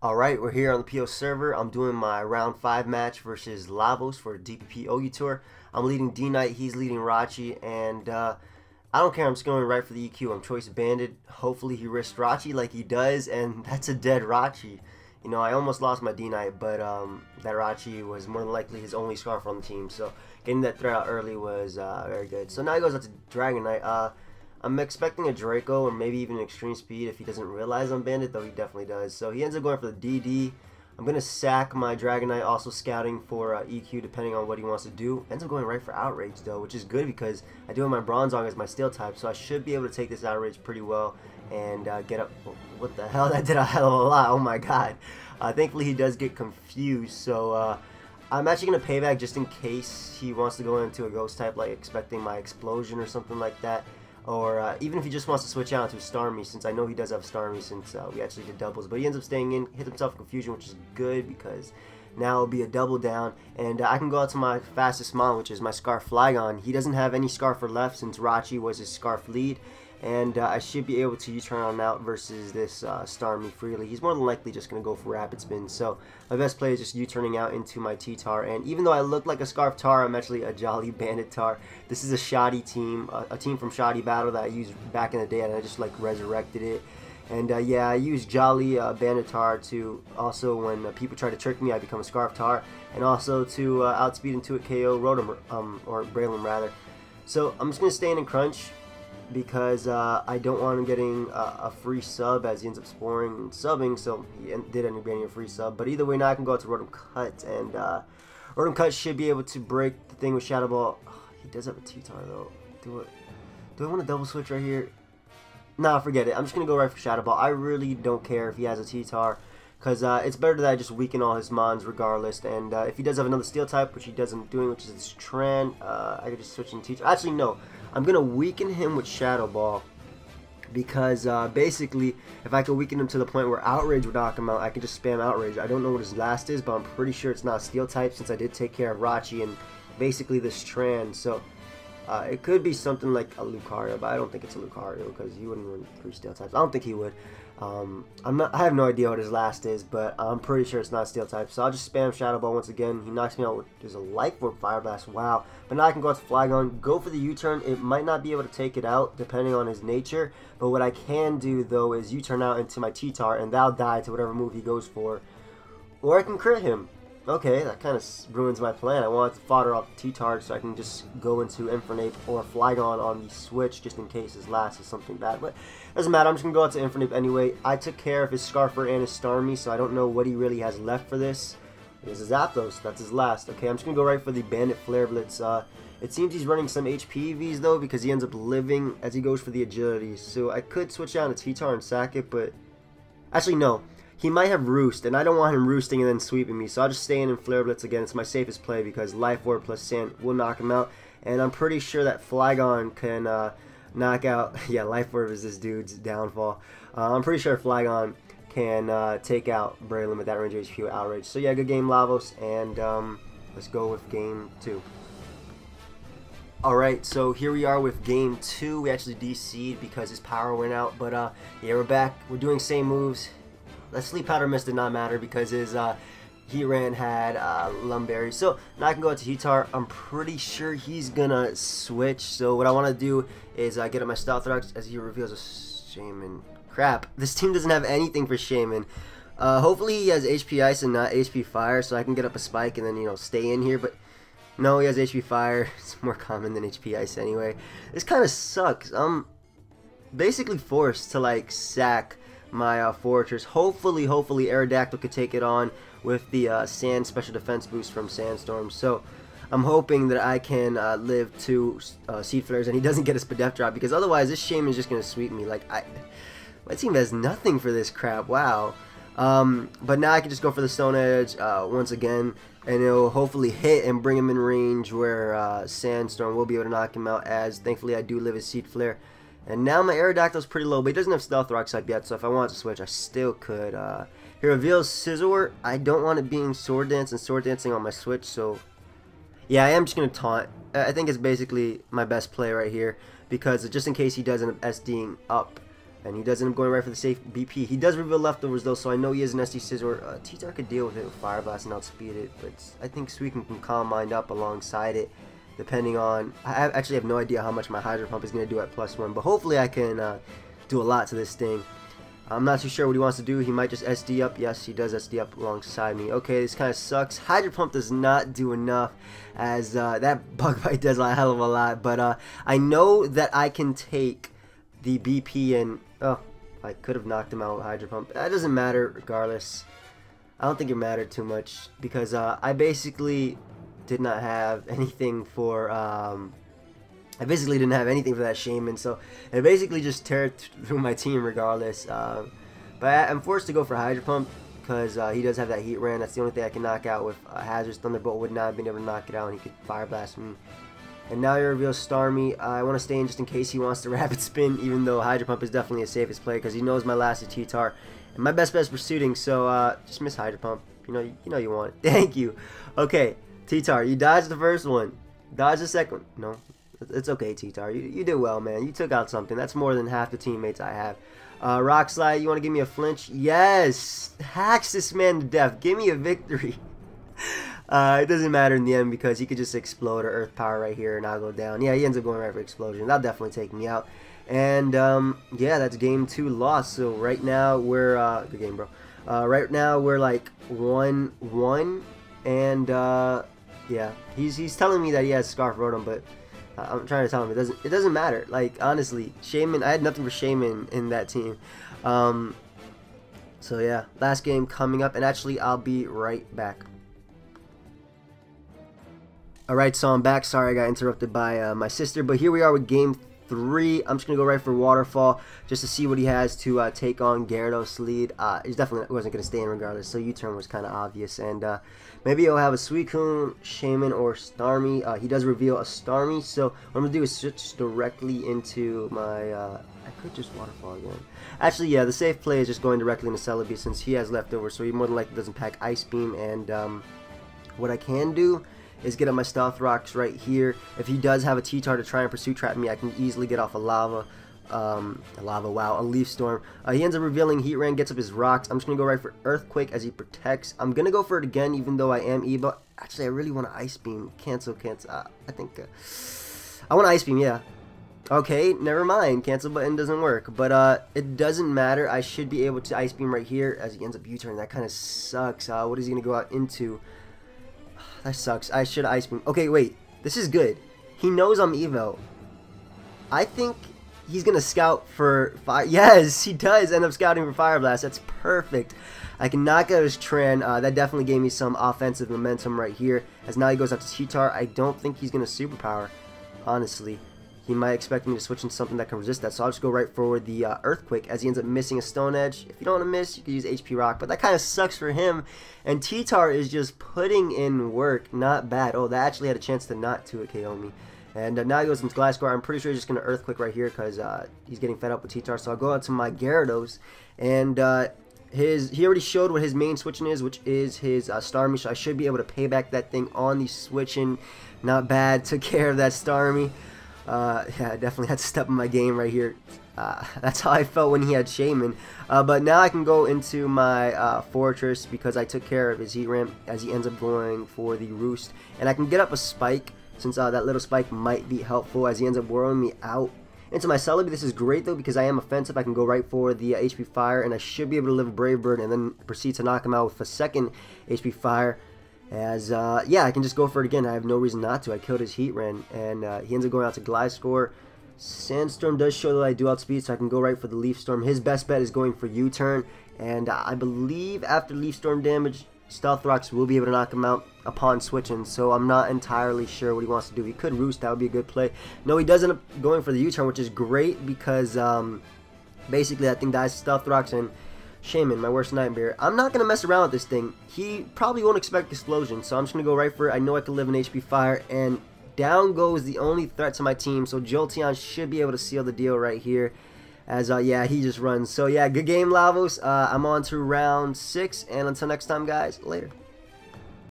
Alright, we're here on the PO server. I'm doing my round 5 match versus Lavos for DPP OU Tour. I'm leading D-Knight, he's leading Rachi, and I don't care, I'm just going right for the EQ. I'm choice banded. Hopefully he risks Rachi like he does, and that's a dead Rachi. You know, I almost lost my D-Knight, but that Rachi was more than likely his only Scarf on the team, so getting that threat out early was very good. So now he goes out to Dragonite. I'm expecting a Draco or maybe even an Extreme Speed if he doesn't realize I'm banded, though he definitely does. So he ends up going for the DD. I'm going to sack my Dragonite, also scouting for EQ depending on what he wants to do. Ends up going right for Outrage though, which is good because I do have my Bronzong as my Steel type, so I should be able to take this Outrage pretty well and get up. What the hell? That did a hell of a lot. Oh my god. Thankfully he does get confused, so I'm actually going to pay back just in case he wants to go into a Ghost type, like expecting my Explosion or something like that. Or even if he just wants to switch out to Starmie, since I know he does have Starmie since we actually did doubles. But he ends up staying in, hit himself Confusion, which is good because now it'll be a double down. And I can go out to my fastest Mon, which is my Scarf Flygon. He doesn't have any Scarfer left since Rachi was his Scarf lead. And I should be able to U-turn on out versus this Starmie freely. He's more than likely just going to go for Rapid Spin. So my best play is just U-turning out into my T-Tar. And even though I look like a Scarf Tar, I'm actually a Jolly Bandit Tar. This is a Shoddy team, a team from Shoddy Battle that I used back in the day, and I just like resurrected it. And yeah, I use Jolly Bandit Tar to also, when people try to trick me, I become a Scarf Tar. And also to outspeed Intuit KO Rotom, or Braylon rather. So I'm just going to stay in Crunch, because I don't want him getting a free sub as he ends up sporing and subbing, so he did end up getting a free sub. But either way, now I can go out to Rotom Cut, and Rotom Cut should be able to break the thing with Shadow Ball. Oh, he does have a T-Tar though. Do I want to double switch right here? Nah, forget it. I'm just going to go right for Shadow Ball. I really don't care if he has a T-Tar, because it's better that I just weaken all his Mons regardless. And if he does have another Steel type, which he doesn't doing, which is his Tran, I could just switch in T-Tar. Actually, no. I'm going to weaken him with Shadow Ball, because basically, if I can weaken him to the point where Outrage would knock him out, I can just spam Outrage. I don't know what his last is, but I'm pretty sure it's not Steel type, since I did take care of Rachi and basically this Tran. So it could be something like a Lucario, but I don't think it's a Lucario because he wouldn't run 3 Steel types. I don't think he would. I have no idea what his last is, but I'm pretty sure it's not Steel type. So I'll just spam Shadow Ball once again. He knocks me out with a Life Orb Fire Blast. Wow. But now I can go out to Flygon, go for the U-turn. It might not be able to take it out depending on his nature, but what I can do though is U-turn out into my T-Tar, and that'll die to whatever move he goes for. Or I can crit him. Okay, that kind of ruins my plan. I want to fodder off the T-Tar so I can just go into Infernape or Flygon on the switch just in case his last is something bad. But doesn't matter, I'm just going to go out to Infernape anyway. I took care of his Scarfer and his Starmie, so I don't know what he really has left for this. It is a Zapdos, that's his last. Okay, I'm just going to go right for the Bandit Flare Blitz. It seems he's running some HP EVs though, because he ends up living as he goes for the Agility. So I could switch out to T-Tar and sack it, but actually no. He might have Roost, and I don't want him roosting and then sweeping me, so I'll just stay in Flare Blitz again. It's my safest play because Life Orb plus Sand will knock him out, and I'm pretty sure that Flygon can knock out... yeah, Life Orb is this dude's downfall. I'm pretty sure Flygon can take out Braylon with that range HP with Outrage. So yeah, good game, Lavos, and let's go with game 2. Alright, so here we are with game 2. We actually DC'd because his power went out, but yeah, we're back. We're doing same moves. That Sleep Powder Mist did not matter because his Heatran had Lumberry. So now I can go out to Heatar. I'm pretty sure he's gonna switch. So what I want to do is get up my Stealth Rocks as he reveals a Shaman. Crap, this team doesn't have anything for Shaman. Hopefully he has HP Ice and not HP Fire, so I can get up a Spike and then, you know, stay in here. But no, he has HP Fire. It's more common than HP Ice anyway. This kind of sucks. I'm basically forced to like sack my Fortress. Hopefully Aerodactyl could take it on with the Sand Special Defense boost from Sandstorm. So I'm hoping that I can live to Seed Flares and he doesn't get a Spadef drop, because otherwise this Shaman is just going to sweep me. Like, my team has nothing for this crap. Wow. But now I can just go for the Stone Edge once again, and it'll hopefully hit and bring him in range where Sandstorm will be able to knock him out, as thankfully I do live his Seed Flare. And now my Aerodactyl's pretty low, but he doesn't have Stealth Rocks up yet, so if I wanted to switch, I still could. He reveals Scizor. I don't want it being Sword Dance and Sword Dancing on my switch, so yeah, I am just going to taunt. I think it's basically my best play right here, because just in case he does end up SDing up And he does end up going right for the safe BP. He does reveal leftovers though, so I know he is an SD Scizor. T-Tar could deal with it with Fire Blast and outspeed it, but I think Suicune can calm mind up alongside it, depending on... I actually have no idea how much my Hydro Pump is going to do at +1, but hopefully I can do a lot to this thing. I'm not too sure what he wants to do. He might just SD up. Yes, he does SD up alongside me. Okay, this kind of sucks. Hydro Pump does not do enough, as that Bug Bite does a hell of a lot, but I know that I can take the BP and... Oh, I could have knocked him out with Hydro Pump. That doesn't matter regardless. I don't think it mattered too much because I basically did not have anything for... I basically didn't have anything for that Shaman, so it basically just teared through my team regardless. But I'm forced to go for Hydro Pump because he does have that Heat Ran. That's the only thing I can knock out with Hazard's Thunderbolt. Would not have been able to knock it out, and he could Fire Blast me. And now he reveals Starmie. I want to stay in just in case he wants to Rapid Spin, even though Hydro Pump is definitely the safest play because he knows my last is T-Tar. And my best bet is Pursuiting, so just miss Hydro Pump. You know you want it. Thank you. Okay, T-Tar, you dodged the first one. Dodge the second one. No, it's okay, T-Tar. You did well, man. You took out something. That's more than half the teammates I have. Rock Slide, you want to give me a flinch? Yes! Hacks this man to death. Give me a victory. It doesn't matter in the end because he could just explode or Earth Power right here and I'll go down. Yeah, he ends up going right for Explosion. That'll definitely take me out. And, yeah, that's game 2 lost. So right now we're, good game, bro. Right now we're like 1-1. And, yeah, he's telling me that he has Scarf Rotom, but I'm trying to tell him it doesn't matter. Like, honestly, Shaman, I had nothing for Shaman in that team. So, yeah, last game coming up. And actually, I'll be right back. Alright, so I'm back. Sorry I got interrupted by my sister, but here we are with game 3. I'm just going to go right for Waterfall just to see what he has to take on Gyarados lead. He definitely wasn't going to stay in regardless, so U-turn was kind of obvious. And maybe he'll have a Suicune, Shaman, or Starmie. He does reveal a Starmie, so what I'm going to do is switch directly into my... I could just Waterfall again. Actually, yeah, the safe play is just going directly into Celebi since he has leftovers, so he more than likely doesn't pack Ice Beam. And what I can do is get up my Stealth Rocks right here. If he does have a T-Tar to try and Pursuit Trap me, I can easily get off a a Leaf Storm. He ends up revealing Heat Ran, gets up his Rocks. I'm just going to go right for Earthquake as he protects. I'm going to go for it again even though I am Eva. Actually, I really want to Ice Beam. Cancel. I think I want to Ice Beam, yeah. Okay, never mind. Cancel button doesn't work. But it doesn't matter. I should be able to Ice Beam right here as he ends up U-turn. That kind of sucks. What is he going to go out into? That sucks. I should Ice Beam. Okay, wait. This is good. He knows I'm Evo. I think he's going to scout for fire. Yes, he does end up scouting for Fire Blast. That's perfect. I can knock out his Tren. That definitely gave me some offensive momentum right here. As now he goes out to T-Tar. I don't think he's going to Superpower, honestly. He might expect me to switch into something that can resist that, so I'll just go right for the Earthquake as he ends up missing a Stone Edge. If you don't want to miss, you can use HP Rock, but that kind of sucks for him. And T-Tar is just putting in work. Not bad. Oh, that actually had a chance to not 2-hit KO me. And now he goes into Gliscor. I'm pretty sure he's just going to Earthquake right here because he's getting fed up with T-Tar. So I'll go out to my Gyarados, and he already showed what his main switching is, which is his Starmie, so I should be able to pay back that thing on the switching. Not bad. Took care of that Starmie. Yeah, I definitely had to step in my game right here. That's how I felt when he had Shaman. But now I can go into my Fortress because I took care of his Heat Ramp as he ends up going for the Roost. And I can get up a Spike since that little Spike might be helpful as he ends up whirling me out into my Celebi. This is great though because I am offensive. I can go right for the HP Fire and I should be able to live a Brave Bird and then proceed to knock him out with a second HP Fire. As, yeah, I can just go for it again. I have no reason not to. I killed his Heat Ran, and he ends up going out to Gliscor. Sandstorm does show that I do outspeed, so I can go right for the Leaf Storm. His best bet is going for U-turn, and I believe after Leaf Storm damage, Stealth Rocks will be able to knock him out upon switching, so I'm not entirely sure what he wants to do. He could Roost. That would be a good play. No, he does end up going for the U-turn, which is great because basically that thing dies to Stealth Rocks, and Shaman, my worst nightmare. I'm not going to mess around with this thing. He probably won't expect Explosion, so I'm just going to go right for it. I know I can live in HP Fire, and down goes the only threat to my team, so Jolteon should be able to seal the deal right here. As, yeah, he just runs. So, yeah, good game, Lavos. I'm on to round 6, and until next time, guys, later.